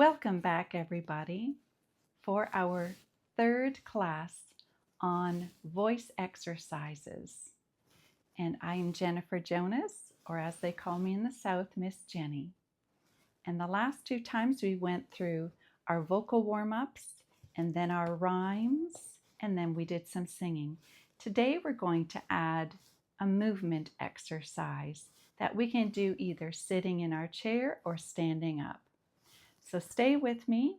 Welcome back, everybody, for our third class on voice exercises. And I am Jennifer Jonas, or as they call me in the South, Miss Jenny. And the last two times we went through our vocal warm-ups and then our rhymes, and then we did some singing. Today we're going to add a movement exercise that we can do either sitting in our chair or standing up. So stay with me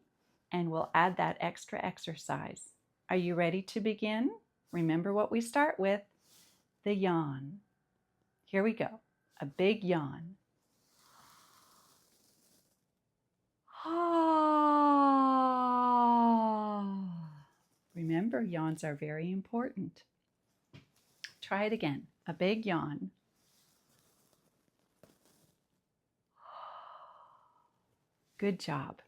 and we'll add that extra exercise. Are you ready to begin? Remember what we start with, the yawn. Here we go, a big yawn. Remember, yawns are very important. Try it again, a big yawn. Good job.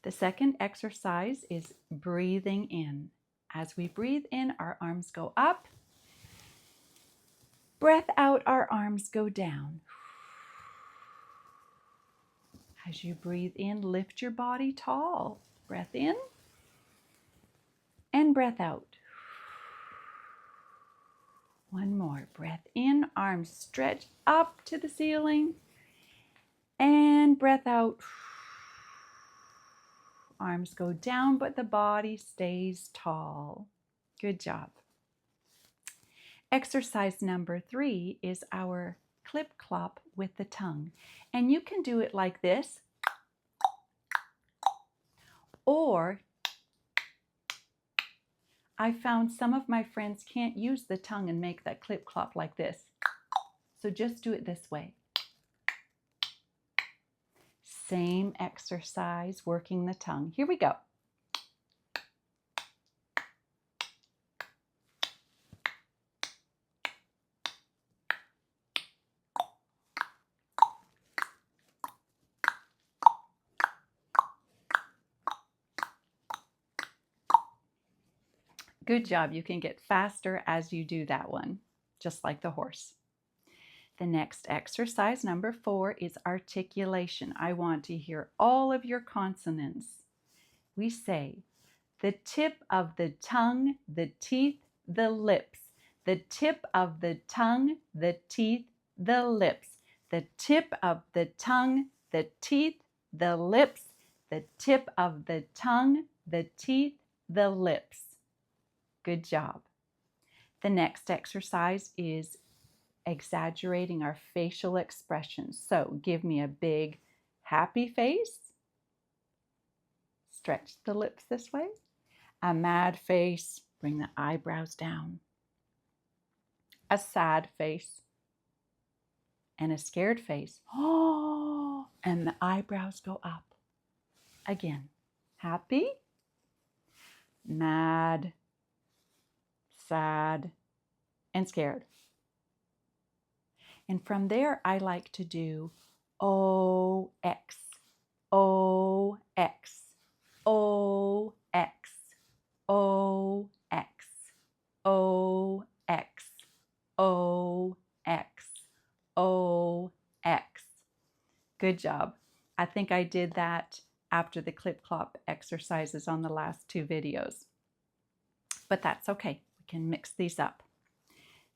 The second exercise is breathing in. As we breathe in, our arms go up. Breath out, our arms go down. As you breathe in, lift your body tall. Breath in and breath out. One more. Breath in, arms stretch up to the ceiling. And breath out. Arms go down, but the body stays tall. Good job. Exercise number 3 is our clip clop with the tongue. And you can do it like this, or I found some of my friends can't use the tongue and make that clip clop like this. So just do it this way. Same exercise, working the tongue. Here we go. Good job. You can get faster as you do that one, just like the horse. The next exercise, number 4, is articulation. I want to hear all of your consonants. We say the tip of the tongue, the teeth, the lips. The tip of the tongue, the teeth, the lips. The tip of the tongue, the teeth, the lips. The tip of the tongue, the teeth, the lips. Good job. The next exercise is exaggerating our facial expressions. So give me a big happy face. Stretch the lips this way. A mad face. Bring the eyebrows down. A sad face. And a scared face. Oh, and the eyebrows go up. Again. Happy. Mad. Sad. And scared. And from there, I like to do O-X, O-X, O-X, O-X, O-X, O-X, O-X. Good job. I think I did that after the clip clop exercises on the last 2 videos. But that's okay. We can mix these up.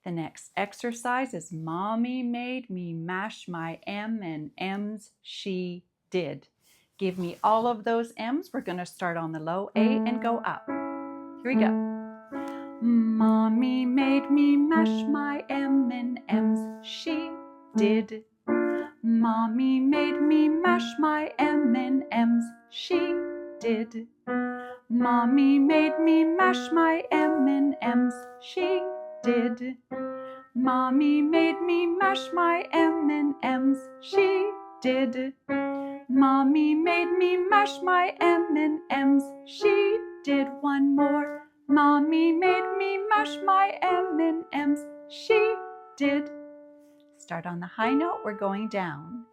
The next exercise is Mommy made me mash my M&Ms, she did. Give me all of those M's. We're going to start on the low A and go up. Here we go. Mommy made me mash my M&Ms, she did. Mommy made me mash my M&Ms, she did. Mommy made me mash my M&Ms, she did. Mommy made me mash my M&Ms, she did. Mommy made me mash my M&Ms, she did. One more. Mommy made me mash my M&Ms, she did. Start on the high note, we're going down.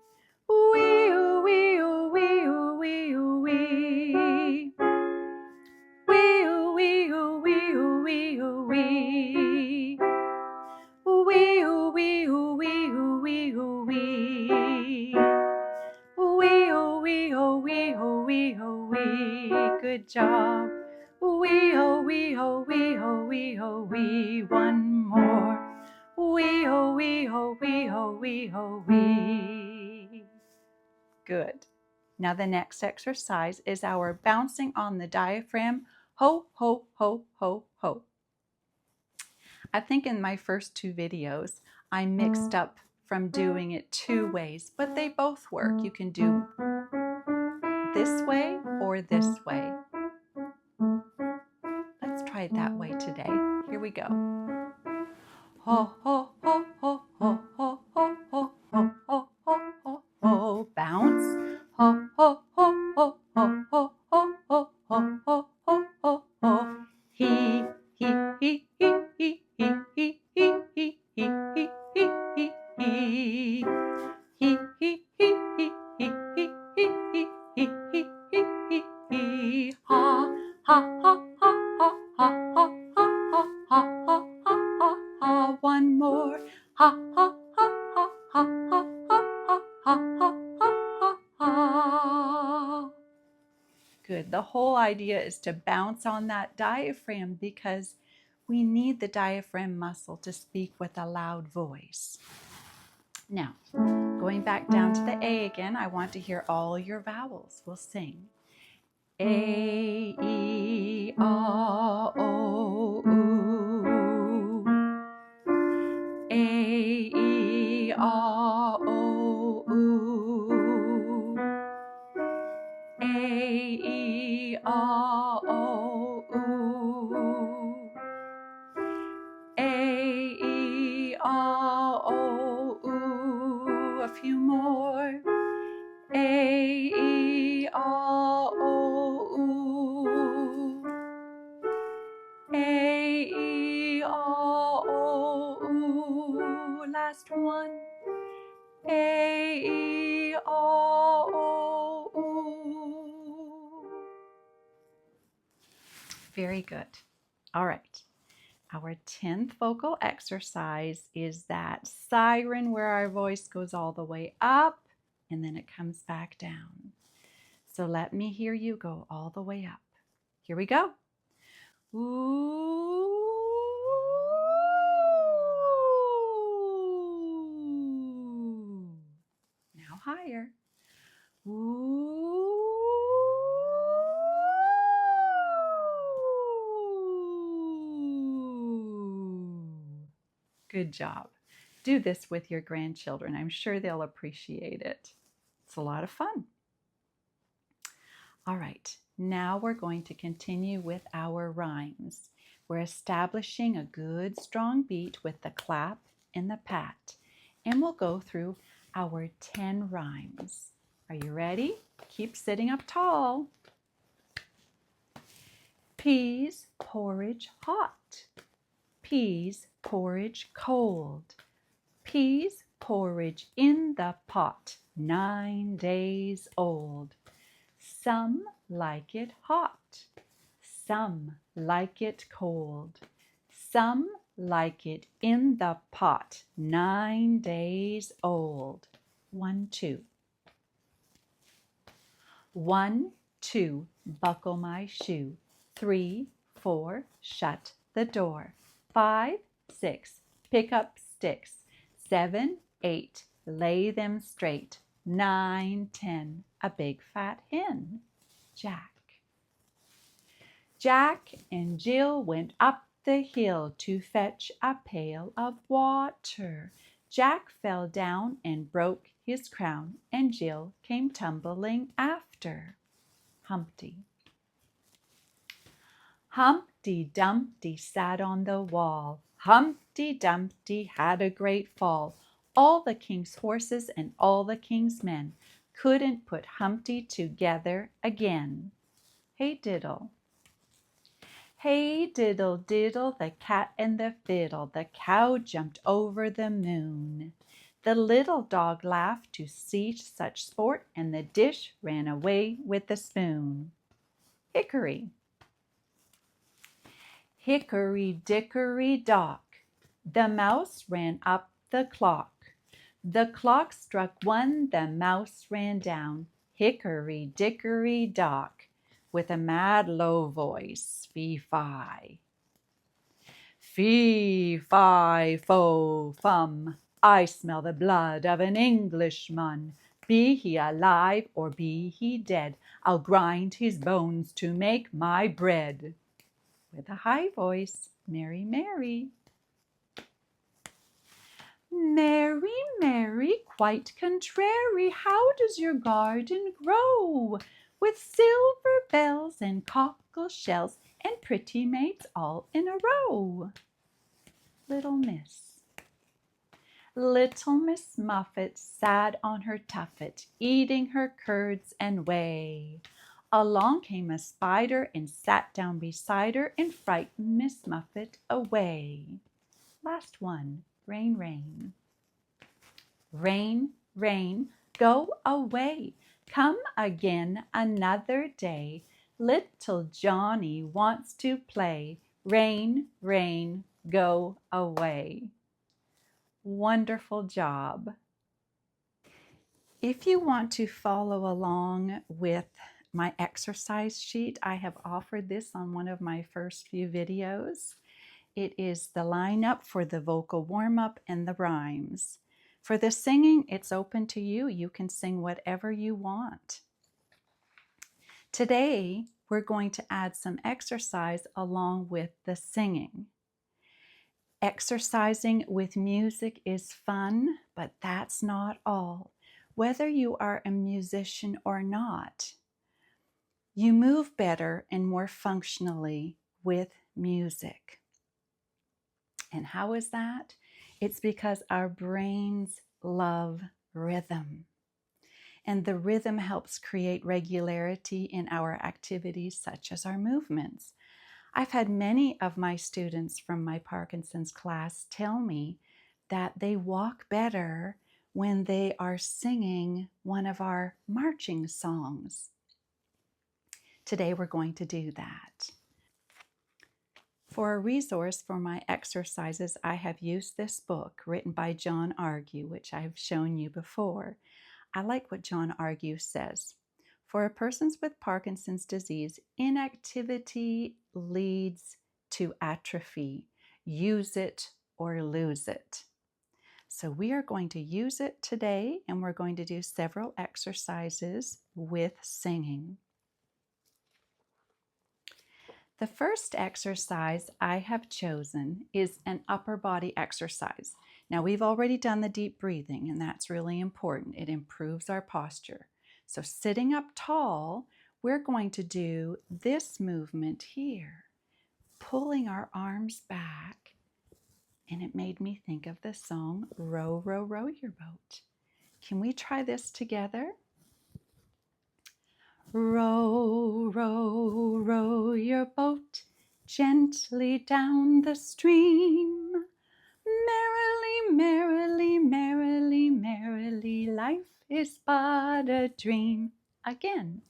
Wee oo wee oo wee oo wee oo wee. Wee oo wee oo wee oo wee oo wee. Wee oo wee oo wee oo wee oo wee. Wee oo wee oo wee oo wee, oh, wee. Good job. Wee, oh, wee, oh, wee, oh, wee, oh, wee. One more. Wee, oh, wee, oh, wee, oh, wee, oh, wee. Good. Now the next exercise is our bouncing on the diaphragm. Ho, ho, ho, ho, ho. I think in my first two videos, I mixed up from doing it two ways, but they both work. You can do this way or this way. Let's try it that way today. Here we go. Ho, ho, ho, ho, ho, ho, ho, ho, ho, ho, ho, ho, ho. Bounce. Ho, ho, ho, ho, ho, ho, ho, ho, ho, ho, ho, ho, ho. He, he, he, he, he, he, he, he, he, he, he, he, he. He, he, he, he, he, he, he, he, he, he, he, he. Ha, ha, ha, ha, ha, ha, ha, ha, ha, ha, ha, ha. One more. Ha, ha, ha, ha, ha, ha, ha, ha, ha, ha, ha. Good. The whole idea is to bounce on that diaphragm because we need the diaphragm muscle to speak with a loud voice. Now, going back down to the A again, I want to hear all your vowels. We'll sing. A, E, I, O, U. A, E, I, O, U. A, E, I, O, U. A, E, I, O, U. A few more. A, E, I, O, U. A, E, I, O, U. Last one. A, E, I, O, U. Very good. All right. Our 10th vocal exercise is that siren where our voice goes all the way up and then it comes back down. So let me hear you go all the way up. Here we go. Ooh. Now higher. Ooh. Good job. Do this with your grandchildren. I'm sure they'll appreciate it. It's a lot of fun. All right, now we're going to continue with our rhymes. We're establishing a good strong beat with the clap and the pat. And we'll go through our 10 rhymes. Are you ready? Keep sitting up tall. Peas porridge hot. Peas porridge cold. Peas porridge in the pot, 9 days old. Some like it hot, some like it cold. Some like it in the pot, 9 days old. 1, 2. 1, 2, buckle my shoe. 3, 4, shut the door. 5, 6, pick up sticks. 7, 8, lay them straight. 9, 10, a big fat hen. Jack. Jack and Jill went up the hill to fetch a pail of water. Jack fell down and broke his crown, and Jill came tumbling after. Humpty. Humpty Dumpty sat on the wall. Humpty Dumpty had a great fall. All the king's horses and all the king's men couldn't put Humpty together again. Hey diddle. Hey diddle diddle, the cat and the fiddle, the cow jumped over the moon. The little dog laughed to see such sport, and the dish ran away with the spoon. Hickory. Hickory dickory dock, the mouse ran up the clock. The clock struck 1, the mouse ran down. hickory dickory dock, with a mad low voice, fee-fi. Fee-fi-fo-fum, I smell the blood of an Englishman. Be he alive or be he dead, I'll grind his bones to make my bread. With a high voice, Mary, Mary. Mary, Mary, quite contrary, how does your garden grow? With silver bells and cockle shells and pretty maids all in a row. Little Miss. Little Miss Muffet sat on her tuffet, eating her curds and whey. Along came a spider and sat down beside her and frightened Miss Muffet away. Last one, Rain, Rain. Rain, rain, go away. Come again another day. Little Johnny wants to play. Rain, rain, go away. Wonderful job. If you want to follow along with my exercise sheet, I have offered this on one of my first few videos. It is the lineup for the vocal warm-up and the rhymes. For the singing, it's open to you. You can sing whatever you want. Today, we're going to add some exercise along with the singing. Exercising with music is fun, but that's not all. Whether you are a musician or not, you move better and more functionally with music. And how is that? It's because our brains love rhythm. And the rhythm helps create regularity in our activities, such as our movements. I've had many of my students from my Parkinson's class tell me that they walk better when they are singing one of our marching songs. Today we're going to do that. For a resource for my exercises, I have used this book written by John Argue, which I've shown you before. I like what John Argue says. For persons with Parkinson's disease, inactivity leads to atrophy. Use it or lose it. So we are going to use it today, and we're going to do several exercises with singing. The first exercise I have chosen is an upper body exercise. Now we've already done the deep breathing, and that's really important. It improves our posture. So sitting up tall, we're going to do this movement here, pulling our arms back, and it made me think of the song, Row, Row, Row Your Boat. Can we try this together? Row, row, row your boat gently down the stream. Merrily, merrily, merrily, merrily, life is but a dream. Again.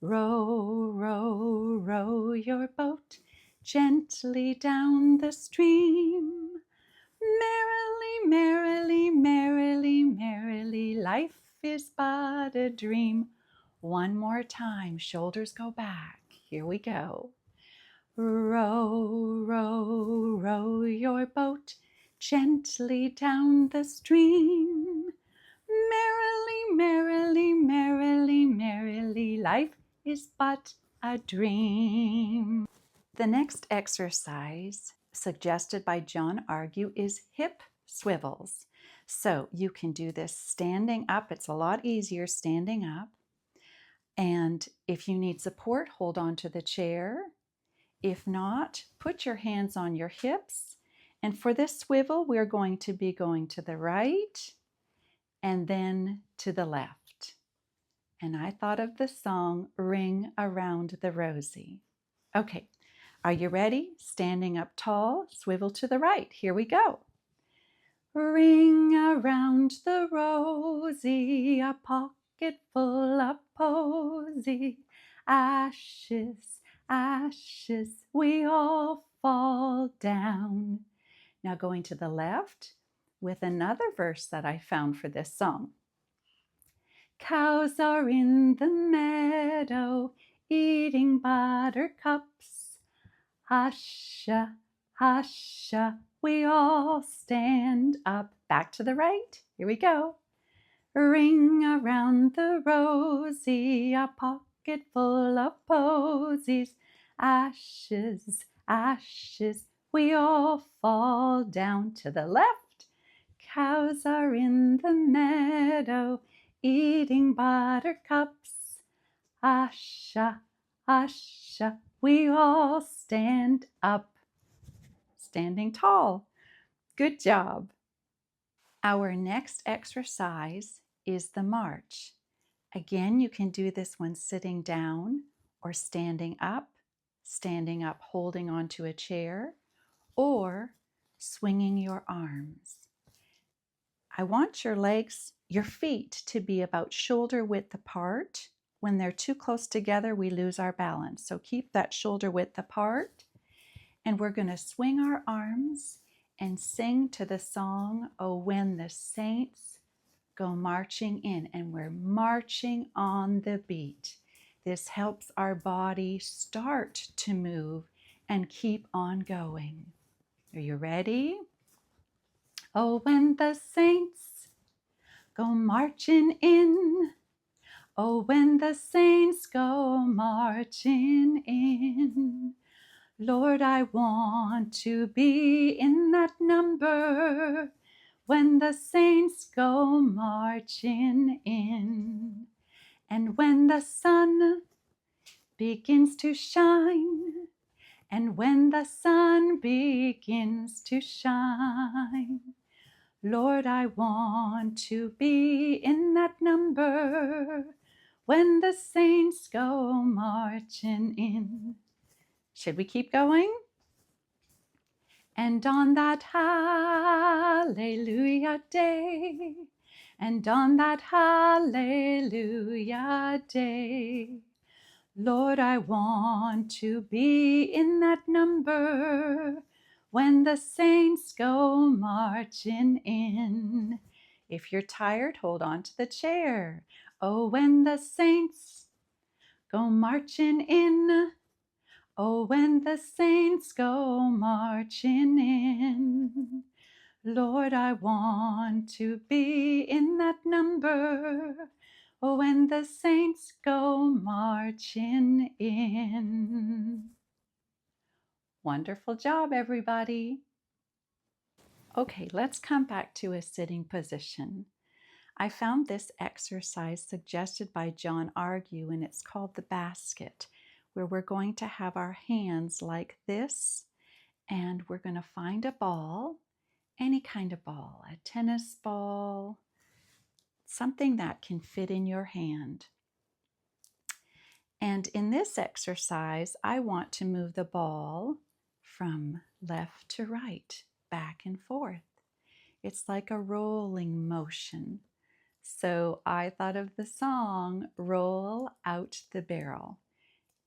Row, row, row your boat gently down the stream. Merrily, merrily, merrily, merrily, life is but a dream. One more time, shoulders go back. Here we go. Row, row, row your boat gently down the stream. Merrily, merrily, merrily, merrily, life is but a dream. The next exercise suggested by John Argue is hip swivels. So you can do this standing up. It's a lot easier standing up. And if you need support, hold on to the chair. If not, put your hands on your hips. And for this swivel, we're going to be going to the right and then to the left. And I thought of the song, Ring Around the Rosie. Okay, are you ready? Standing up tall, swivel to the right. Here we go. Ring around the rosy, a pocket full of posy. Ashes, ashes, we all fall down. Now going to the left with another verse that I found for this song. Cows are in the meadow eating buttercups. Husha, husha, we all stand up. Back to the right. Here we go. Ring around the rosy, a pocket full of posies. Ashes, ashes, we all fall down. To the left. Cows are in the meadow eating buttercups. Asha, asha, we all stand up. Standing tall. Good job. Our next exercise is the march. Again, you can do this one sitting down or standing up holding onto a chair, or swinging your arms. I want your legs, your feet to be about shoulder width apart. When they're too close together, we lose our balance. So keep that shoulder width apart. And we're going to swing our arms and sing to the song, "Oh, when the saints go marching in." And we're marching on the beat. This helps our body start to move and keep on going. Are you ready? Oh, when the saints go marching in. Oh, when the saints go marching in. Lord, I want to be in that number when the saints go marching in. And when the sun begins to shine, and when the sun begins to shine, Lord, I want to be in that number when the saints go marching in. Should we keep going? And on that hallelujah day, and on that hallelujah day, Lord, I want to be in that number when the saints go marching in. If you're tired, hold on to the chair. Oh, when the saints go marching in. Oh, when the saints go marching in. Lord, I want to be in that number. Oh, when the saints go marching in. Wonderful job, everybody. Okay, let's come back to a sitting position. I found this exercise suggested by John Argue, and it's called the basket, where we're going to have our hands like this, and we're going to find a ball, any kind of ball, a tennis ball, something that can fit in your hand. And in this exercise, I want to move the ball from left to right, back and forth. It's like a rolling motion. So I thought of the song, "Roll Out the Barrel."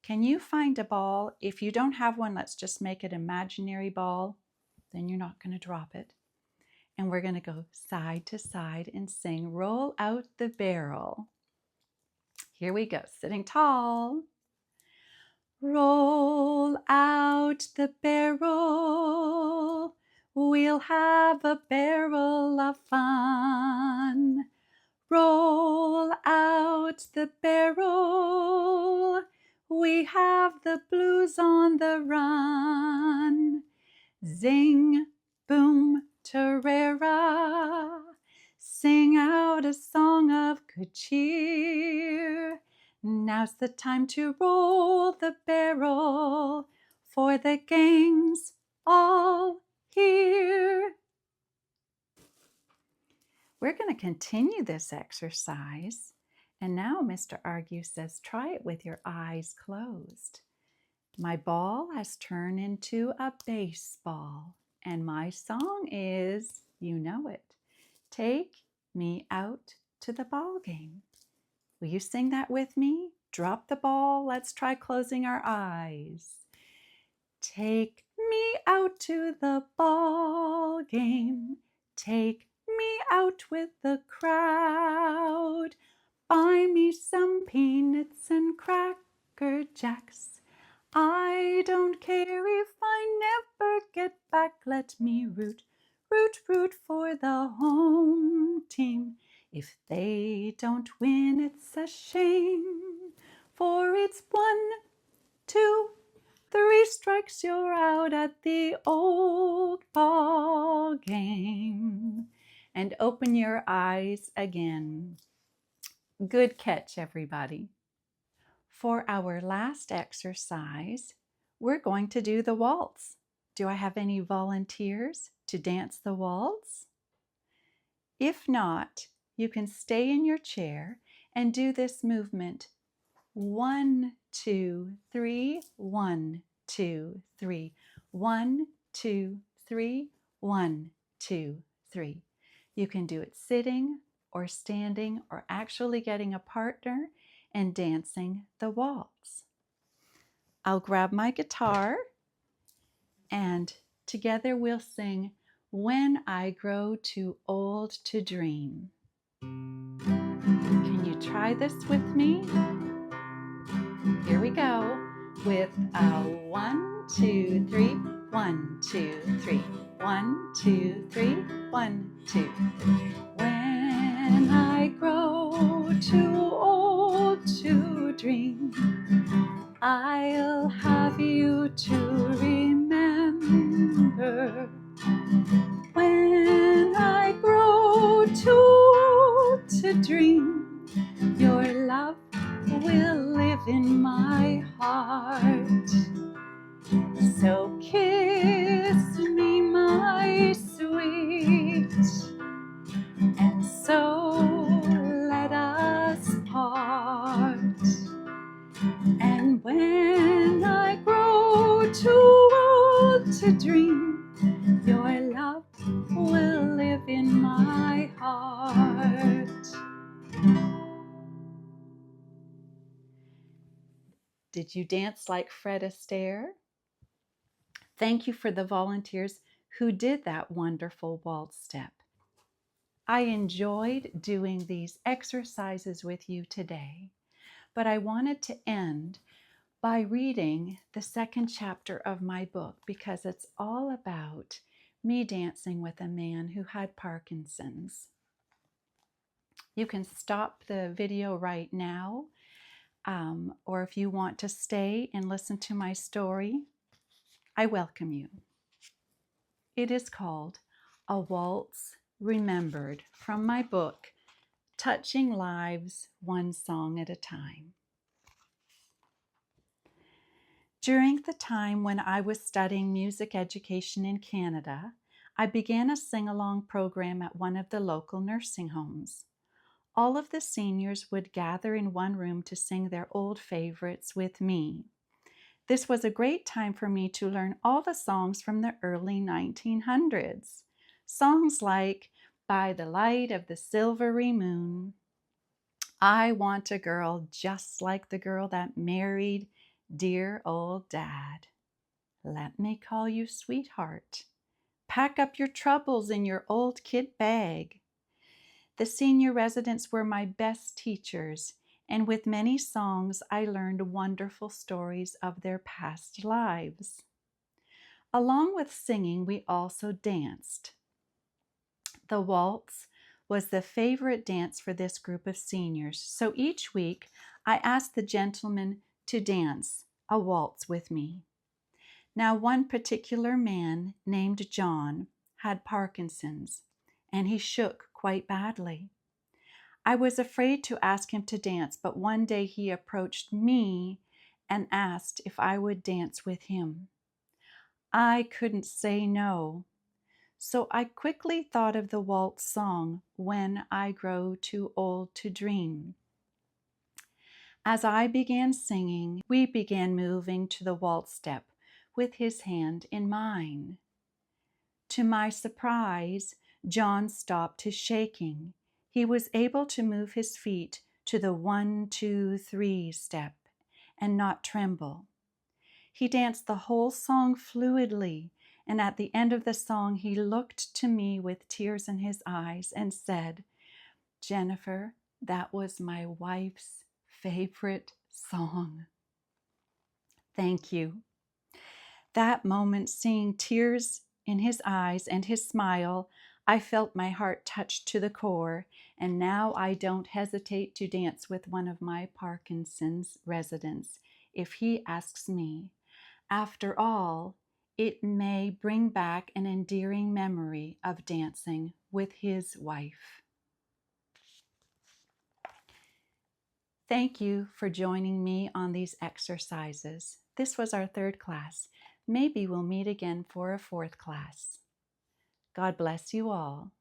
Can you find a ball? If you don't have one, let's just make it an imaginary ball. Then you're not going to drop it. And we're going to go side to side and sing, "Roll out the barrel." Here we go, sitting tall. Roll out the barrel. We'll have a barrel of fun. Roll out the barrel. We have the blues on the run. Zing, boom, tarara. Sing out a song of good cheer. Now's the time to roll the barrel, for the gang's all here. We're going to continue this exercise. And now Mr. Argue says, try it with your eyes closed. My ball has turned into a baseball. And my song is, you know it, "Take me out to the ball game." Will you sing that with me? Drop the ball. Let's try closing our eyes. Take me out to the ball game. Take me out with the crowd. Buy me some peanuts and cracker jacks. I don't care if I never get back. Let me root, root, root for the home team. If they don't win, it's a shame. For it's 1, 2, 3 strikes, you're out at the old ball game. And open your eyes again. Good catch, everybody. For our last exercise, we're going to do the waltz. Do I have any volunteers to dance the waltz? If not, you can stay in your chair and do this movement. 1, 2, 3, 1, 2, 3. 1, 2, 3, 1, 2, 3. You can do it sitting or standing or actually getting a partner and dancing the waltz. I'll grab my guitar and together we'll sing When I Grow Too Old to Dream. Can you try this with me? Here we go with a 1, 2, 3, 1, 2, 3, 1, 2, 3, 1, 2, 3. When I grow too old to dream, I'll have you to remember. When I grow too old to dream, your love will live in my heart. So kiss me, my sweet, and so let us part. And when I grow too old to dream, your love will live in my heart. Did you dance like Fred Astaire? Thank you for the volunteers who did that wonderful waltz step. I enjoyed doing these exercises with you today, but I wanted to end by reading the second chapter of my book because it's all about me dancing with a man who had Parkinson's. You can stop the video right now, or if you want to stay and listen to my story, I welcome you. It is called A Waltz Remembered from my book, Touching Lives One Song at a Time. During the time when I was studying music education in Canada, I began a sing-along program at one of the local nursing homes. All of the seniors would gather in one room to sing their old favorites with me. This was a great time for me to learn all the songs from the early 1900s. Songs like By the Light of the Silvery Moon, I Want a Girl Just Like the Girl That Married Dear Old Dad, Let Me Call You Sweetheart, Pack Up Your Troubles in Your Old Kit Bag. The senior residents were my best teachers, and with many songs, I learned wonderful stories of their past lives. Along with singing, we also danced. The waltz was the favorite dance for this group of seniors, so each week I asked the gentlemen to dance a waltz with me. Now, one particular man named John had Parkinson's, and he shook quite badly. I was afraid to ask him to dance, but one day he approached me and asked if I would dance with him. I couldn't say no, so I quickly thought of the waltz song, When I Grow Too Old to Dream. As I began singing, we began moving to the waltz step with his hand in mine. To my surprise, John stopped his shaking. He was able to move his feet to the 1, 2, 3 step and not tremble. He danced the whole song fluidly, and at the end of the song, he looked to me with tears in his eyes and said, "Jennifer, That was my wife's favorite song. Thank you. That moment, seeing tears in his eyes and his smile, I felt my heart touched to the core, and now I don't hesitate to dance with one of my Parkinson's residents if he asks me. After all, it may bring back an endearing memory of dancing with his wife. Thank you for joining me on these exercises. This was our third class. Maybe we'll meet again for a fourth class. God bless you all.